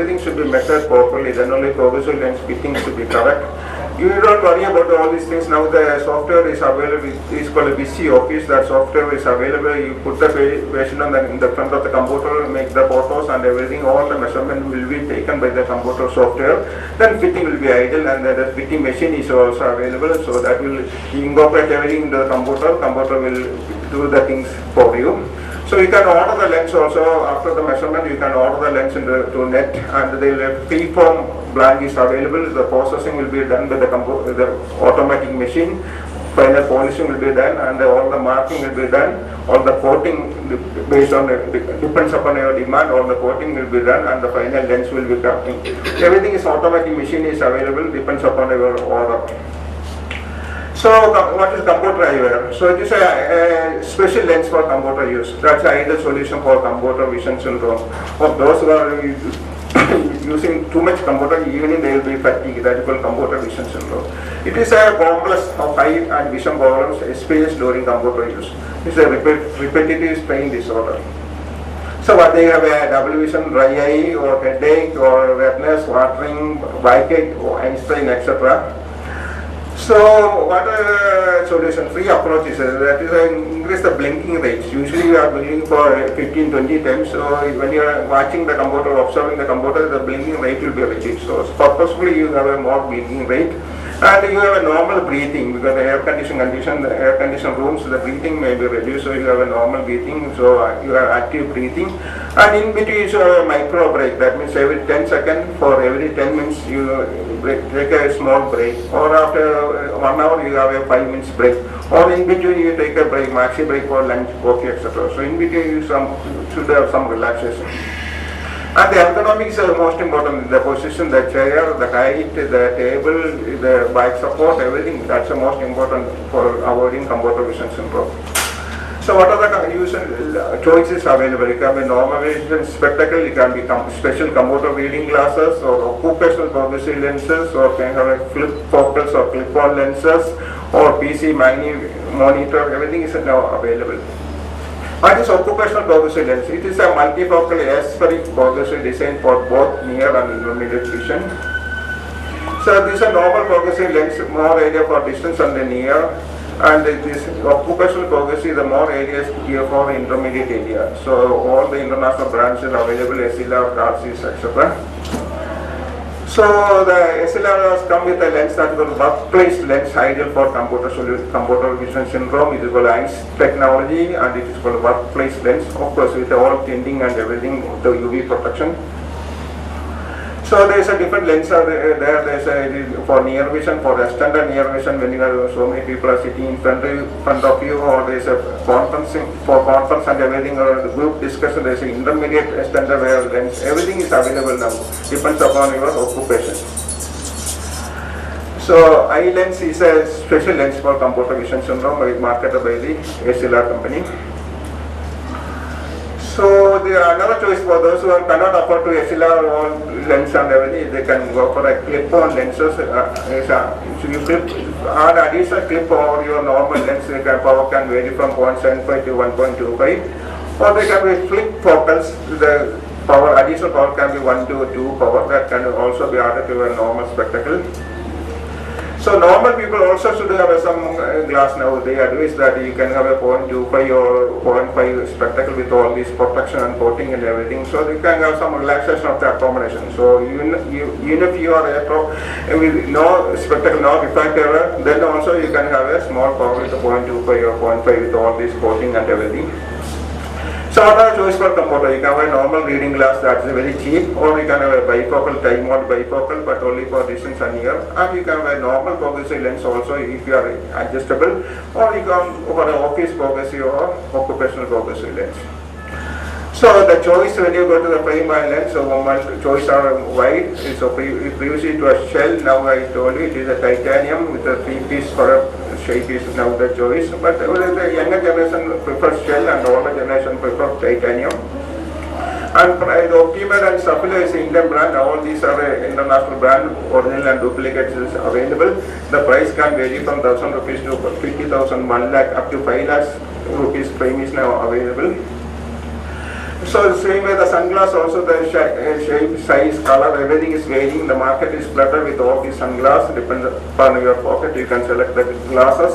everything should be measured properly, then only progressive lens fitting should be correct. You don't worry about all these things. Now the software is available. It's called a busy office. That software is available. You put the patient in the front of the computer, make the photos and everything. All the measurement will be taken by the computer software. Then fitting will be idle, and the fitting machine is also available. So that will incorporate everything into the computer. Computer will do the things for you. So you can order the lens also. After the measurement, you can order the lens to net, and the free-form blank is available. The processing will be done by the automatic machine. Final polishing will be done, and all the marking will be done. All the coating based on depends upon your demand. All the coating will be done, and the final lens will be coming. Everything is automatic machine is available. Depends upon your order. So what is computer eyewear? So it is a special lens for computer use. That's the ideal solution for computer vision syndrome. For those who are using too much computer, even they will be fatigued. That is called computer vision syndrome. It is a complex of eye and vision problems experienced during computer use. It is a repetitive strain disorder. So what they have a double vision, dry eye, or headache, or redness, watering, backache, or eye strain, etc. So what are solution? Three approaches. That is increase the blinking rates. Usually you are blinking for 15-20 times. So when you are watching the computer, observing the computer, the blinking rate will be reduced. So purposefully you have a more blinking rate. And you have a normal breathing because the air conditioned rooms, the breathing may be reduced. So you have a normal breathing. So you have active breathing. And in between you have a micro break. That means every 10 seconds for every 10 minutes you take a small break. Or after 1 hour you have a 5 minutes break. Or in between you take a break, maxi break for lunch, coffee, etc. So in between you should have some relaxation. And the ergonomics are most important. The position, the chair, the height, the table, the back support, everything. That's the most important for avoiding computer vision syndrome. So what are the choices available? It can be normal vision spectacle, it can be special computer reading glasses, or occupational progressive lenses, or can have a flip focals or clip-on lenses, or PC monitor. Everything is now available. What is occupational progressive lens? It is a multifocal aspheric progressive design for both near and intermediate vision. So this is a normal progressive lens, more area for distance and the near, and this occupational progressive, the more areas here for intermediate area. So all the international brands are available, SLR, Darcy's, etc. So the SLR has come with a lens that is called workplace lens, ideal for computer vision syndrome. It is called EYES technology, and it is called workplace lens, of course with all tinting and everything, the UV protection. So there is a different lens there. There is a for near vision, for extended near vision when you have so many people are sitting in front of you, or there is a conferencing for conference and everything, or the group discussion. There is an intermediate extended lens. Everything is available now. Depends upon your occupation. So eye lens is a special lens for computer vision syndrome marketed by the SLR company. So another choice for those who cannot afford to SLR all lens and everything, they can go for a clip-on lenses. So you add additional clip over your normal lens. The power can vary from 0.75 to 1.25, or they can be flip focals. The additional power can be 1 to 2 power. That can also be added to a normal spectacle. So normal people also should have some glass now. They advise that you can have a 0.25 or 0.5 spectacle with all this protection and coating and everything. So you can have some relaxation of the accommodation. So even if you are with no spectacle, no refractor, then also you can have a small power with a 0.25 or 0.5 with all this coating and everything. So what are choice for computer? You can have a normal reading glass that is very cheap, or you can have a bifocal, time mode bifocal, but only for distance and near. And you can have a normal progressive lens also if you are adjustable, or you can for an office progressive or occupational progressive lens. So the choice when you go to the frame by lens, so one choice are wide. So previously it was shell. Now I told you it is a titanium with a 3-piece for a shape is now the choice. But the younger generation prefers shell, and older generation prefer titanium. And the Optimer and Sapphire is an Indian brand. All these are international brand. Original and duplicates is available. The price can vary from 1,000 rupees to 50,000, 1 lakh, up to 5 lakhs rupees. Frame is now available. So same way the sunglass also, the shape, size, color, everything is varying. The market is cluttered with all these sunglasses. Depends upon your pocket, you can select the glasses.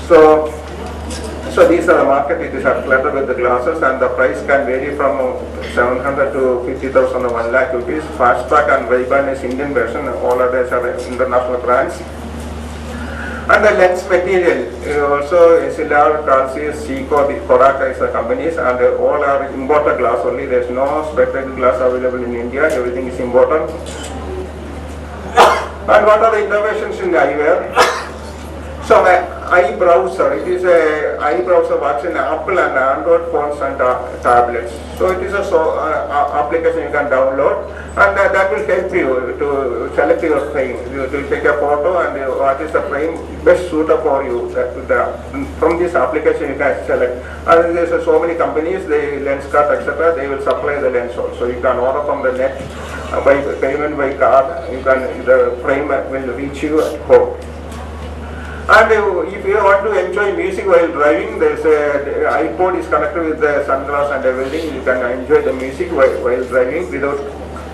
So these are the market, it is cluttered with the glasses, and the price can vary from 700 to 50,000 or 1 lakh rupees. Fast Track and Ray-Ban is Indian version, all others are international brands. And the lens material, also SLR, Calcius, Seiko, Kodak is the companies, and all are imported glass only. There is no spectacle glass available in India, everything is imported. And what are the innovations in the eyewear? So iBrowser, it is a iBrowser works in Apple and Android phones and tablets. So it is a application you can download, and that will help you to select your frame. You will take a photo and what is the frame best suited for you. From this application you can select. And there are so many companies, they lens cut, etc. They will supply the lens also. You can order from the net by payment by card. The frame will reach you at home. And if you want to enjoy music while driving, there's a iPod is connected with the sunglass and everything. You can enjoy the music while driving without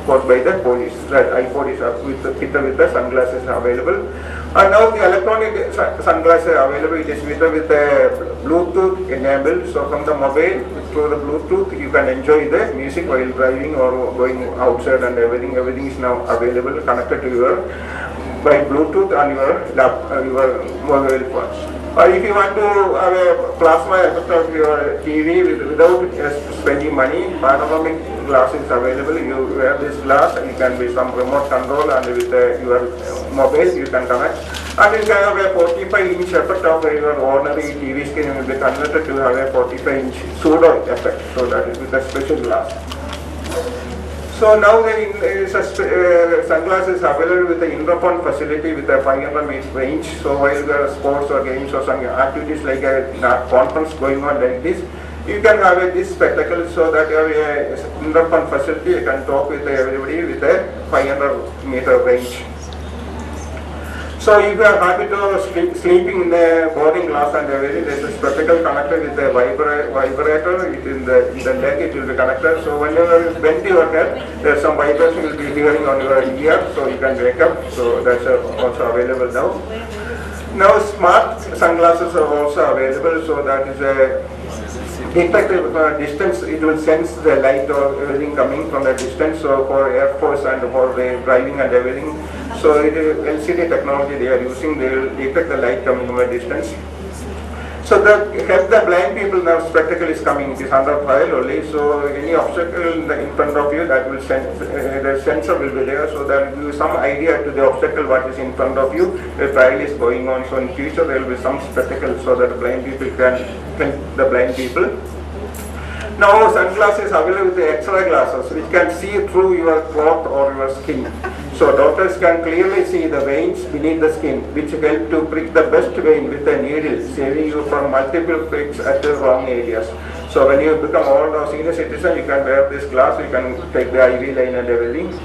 caught by the police. That iPod is fitted with the sunglasses available. And now the electronic sunglasses are available. It is fitted with the Bluetooth enabled. So from the mobile through the Bluetooth, you can enjoy the music while driving or going outside and everything. Everything is now available, connected to your by Bluetooth on your mobile phone. Or if you want to have a plasma effect of your TV without spending money, panoramic glass is available. You wear this glass, you can be some remote control, and with your mobile you can connect. And you can have a 45-inch effect of your ordinary TV screen will be converted to have a 45-inch pseudo effect. So that is with a special glass. So now there is a sunglasses available with the infrared facility with a 500 meters range. So while there are sports or games or some activities like a conference going on like this, you can have this spectacle so that you have a infrared facility. You can talk with everybody with a 500-meter range. So if you are happy to sleeping in the boarding glass and everything, there is a spectacle connected with a vibrator. In the leg it will be connected. So whenever you bend your head, there is some vibration will be hearing on your ear, so you can wake up. So that's also available now. Now smart sunglasses are also available. So that is a detective distance. It will sense the light or everything coming from the distance. So for Air Force and for the driving and everything. So it is LCD technology they are using. They will detect the light coming from a distance. So that help the blind people now. Spectacle is coming. It is under trial only. So any obstacle in front of you, that will sense. The sensor will be there. So that will give some idea to the obstacle what is in front of you. The trial is going on. So in future there will be some spectacle so that the blind people can help the blind people. Now sunglasses available with the X-ray glasses which can see through your cloth or your skin. So doctors can clearly see the veins beneath the skin which help to prick the best vein with a needle, saving you from multiple pricks at the wrong areas. So when you become old or senior citizen, you can wear this glass, you can take the IV line and everything.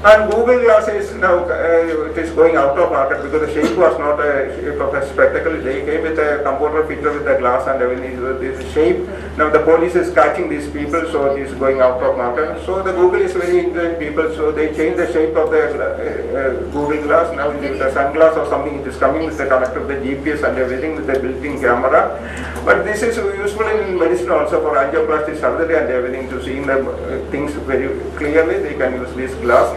And Google Glass is now it is going out of market because the shape was not a shape of a spectacle. They came with a computer fitted with the glass and everything. This shape. Now the police is catching these people, so it is going out of market. So the Google is very interesting people, so they change the shape of the Google Glass. Now with the sunglass or something, it is coming with the connector of the GPS and everything with the built-in camera. But this is useful in medicine also for angioplasty surgery and everything to see the things very clearly. They can use this glass.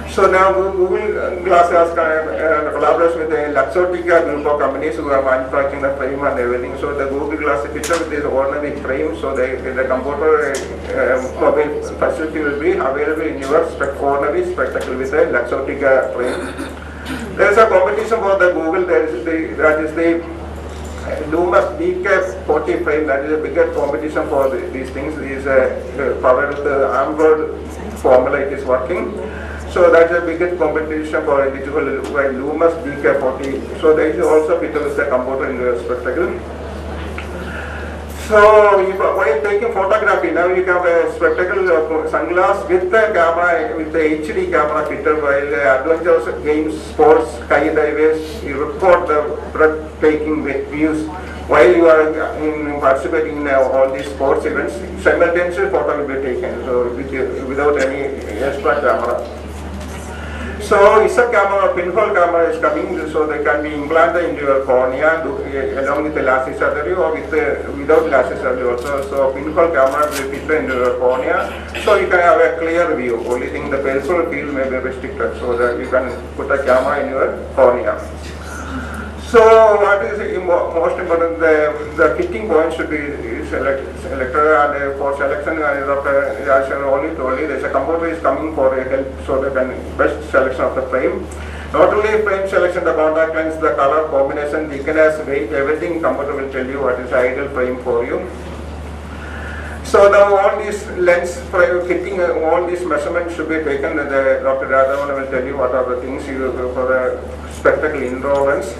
So now Google Glass has collaboration with the Luxottica group of companies who are manufacturing the frame and everything. So the Google Glass picture with this ordinary frame, so the computer mobile facility will be available in your ordinary spectacle with a Luxottica frame. There is a competition for the Google. That is the Lumos DK40 frame. That is a bigger competition for these things. It is powered with the Android formula. It is working. So that's a biggest competition for a digital Lumos DK40. So there is also fitted with the computer in the spectacle. So while taking photography, now you have a spectacle sunglass with the camera, with the HD camera fitted. While adventurous games, sports, skydivers, you record the breathtaking views while you are participating in all these sports events, simultaneously photo will be taken, so without any extra camera. So ISA camera, pinhole camera is coming, so they can be implanted into your cornea along with the LASIK surgery or without LASIK surgery also. So pinhole camera will fit into your cornea, so you can have a clear view. Only thing the peripheral field may be restricted, so that you can put a camera in your cornea. So what is most important, the fitting point should be selected, and for selection, as I already told you, there's a computer is coming for a help, so they can best selection of the frame. Not only frame selection, the contact lens, the color combination, thickness, weight, everything computer will tell you what is the ideal frame for you. So all these lens fitting, all these measurements should be taken. Dr. Radhavan will tell you what are the things you for the spectacle intolerance.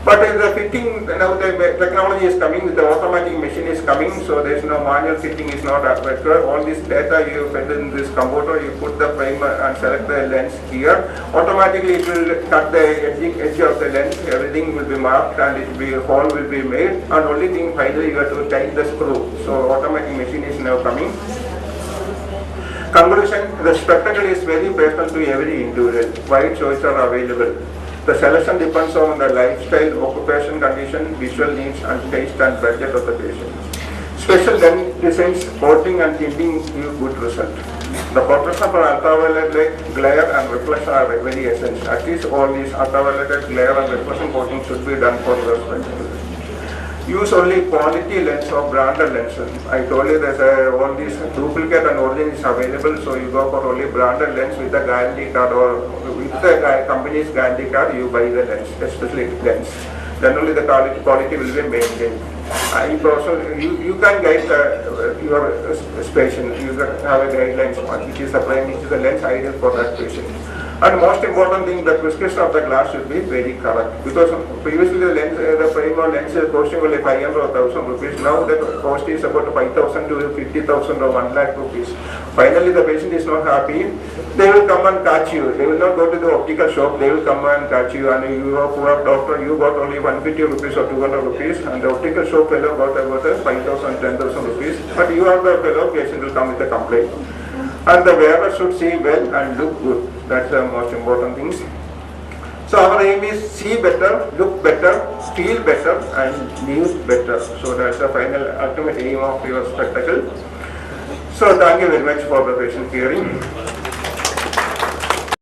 But the fitting, now the technology is coming, the automatic machine is coming, so there is no manual fitting is not required. All this data you fed in this computer, you put the frame and select the lens here. Automatically it will cut the edge of the lens, everything will be marked and hole will be made, and only thing finally you have to tighten the screw. So automatic machine is now coming. Conclusion, the spectacle is very personal to every individual. Wide choices are available. The selection depends on the lifestyle, occupation condition, visual needs and taste and budget of the patient. Special lens designs, coating and tinting give good result. The protection for ultraviolet glare and reflection are very essential. At least all these ultraviolet glare and reflection coating should be done for the spectacle. Use only quality lens or branded lenses. I told you there's all these duplicate and original is available, so you go for only branded lens with the guarantee card or with the company's guarantee card, you buy the lens, especially lens. Then only the quality will be maintained. You can guide your patient, you can have a guidelines which is the frame, which is the lens ideal for that patient. And most important thing, the prescription of the glass should be very correct, because previously the lens, the frame or lens is costing only 500 or 1000 rupees. Now the cost is about 5,000 to 50,000 or 1 lakh rupees. Finally, the patient is not happy. They will come and catch you. They will not go to the optical shop. They will come and catch you. And you are poor doctor. You got only 150 rupees or 200 rupees, and the optical shop fellow got about 5,000, 10,000 rupees. But you are the fellow patient will come with a complaint. And the wearer should see well and look good. That's the most important things. So our aim is see better, look better, feel better and live better. So that's the final ultimate aim of your spectacle. So thank you very much for the patient hearing.